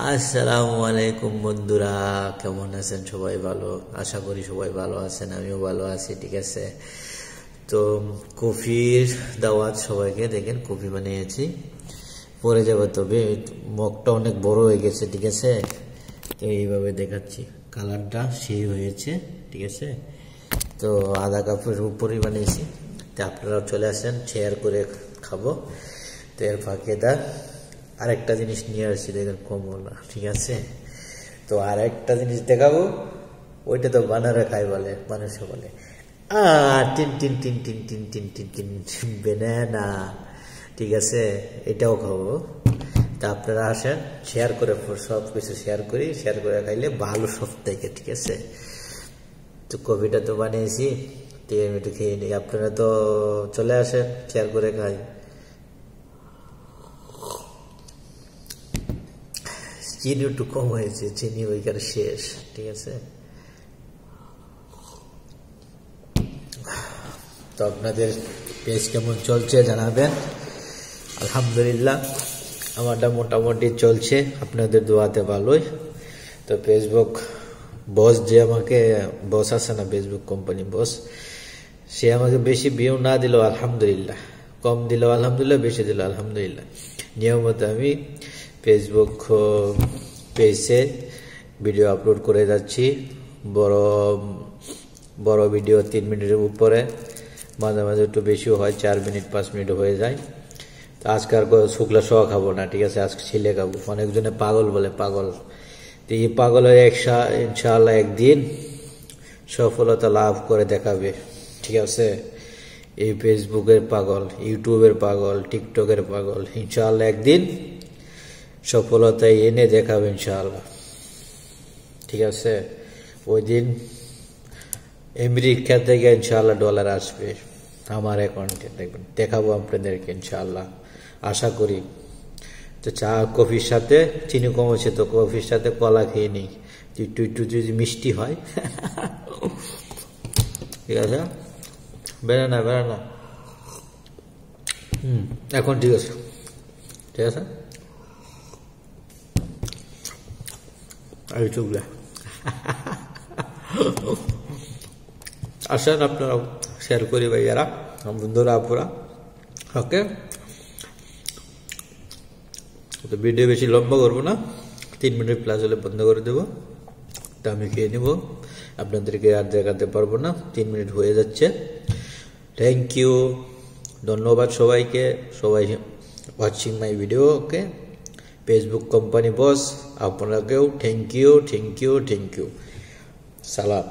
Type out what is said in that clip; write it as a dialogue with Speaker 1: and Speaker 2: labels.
Speaker 1: আসসালামু আলাইকুম বন্ধুরা, কেমন আছেন? সবাই ভালো, আশা করি সবাই ভালো আছেন, আমিও ভালো আছি। ঠিক আছে, তো কফির দাওয়াত সবাইকে। দেখেন কফি বানিয়েছি, পরে যাবে, তবে মগটা অনেক বড় হয়ে গেছে। ঠিক আছে, তো এইভাবে দেখাচ্ছি, কালারটা সেই হয়েছে। ঠিক আছে, তো আধা কাপের উপরই বানিয়েছি। তো আপনারাও চলে আসেন, শেয়ার করে খাবো। তো এর ফাঁকে আরেকটা জিনিস নিয়ে আসছি, দেখেন কমলা। ঠিক আছে, তো আরেকটা জিনিস দেখাবো, ওইটা তো বানারে খাই বলে, মানুষে বলে tin tin tin tin tin tin tin tin banana. ঠিক আছে, এটাও খাবো। তা আপনারা আসেন, শেয়ার করে, সব কিছু শেয়ার করি, শেয়ার করে খাইলে ভালো সব থেকে। ঠিক আছে, তো কফিটা তো বানিয়েছি, আমি একটু খেয়ে নিই। আপনারা তো চলে আসেন, শেয়ার করে খাই। চিনি একটু কম হয়েছে, চিনি ওইখানে শেষ। ঠিক আছে, তো আপনাদের পেজ কেমন চলছে জানাবেন। আলহামদুলিল্লাহ আমারটা মোটামুটি চলছে, আপনাদের দোয়াতে ভালোই। তো ফেসবুক বস, যে আমাকে বস আছে না, ফেসবুক কোম্পানি বস, সে আমাকে বেশি ভিউ না দিলেও আলহামদুলিল্লাহ, কম দিলেও আলহামদুলিল্লাহ, বেশি দিলেও আলহামদুলিল্লাহ, নিয়মিত আমি ফেসবুক পেজে ভিডিও আপলোড করে যাচ্ছি। বড় বড় ভিডিও 3 মিনিটের উপরে, মাঝে মাঝে একটু বেশিও হয়, 4 মিনিট 5 মিনিট হয়ে যায়। তো আজকে আর শুক্লা সহ খাবো না। ঠিক আছে, আজকে ছিলে খাবো। অনেকজনে পাগল বলে, পাগল। তো এই পাগলের ইনশাআল্লাহ একদিন সফলতা লাভ করে দেখাবে। ঠিক আছে, এই ফেসবুকের পাগল, ইউটিউবের পাগল, টিকটকের পাগল ইনশাআল্লাহ একদিন সফলতায় এনে দেখাবে ইনশাআল্লাহ। ঠিক আছে, ওই দিন আমেরিকা থেকে ইনশাআল্লাহ ডলার আসবে আমার অ্যাকাউন্টে, দেখবেন, দেখাবো আপনাদেরকে ইনশাআল্লাহ, আশা করি। তো চা কফির সাথে চিনি কম হচ্ছে, তো কফির সাথে কলা খেয়ে নিই, একটু একটু যদি মিষ্টি হয়। ঠিক আছে, বেড়ানা বেড়ানা। এখন ঠিক আছে, ঠিক আছে, চুগলা। আসেন আপনারা, শেয়ার করি ভাইয়ারা, বন্ধুরা, আপুরা। ওকে, তো ভিডিও বেশি লম্বা করবো না, 3 মিনিট প্লাস হলে বন্ধ করে দেবো। তা আমি খেয়ে নেব, আপনাদেরকে আর দেখাতে পারবো না, 3 মিনিট হয়ে যাচ্ছে। থ্যাংক ইউ, ধন্যবাদ সবাইকে, সবাই watching my video. Okay, Facebook company boss, আপনাকেও thank you, thank you, thank you. সালাম।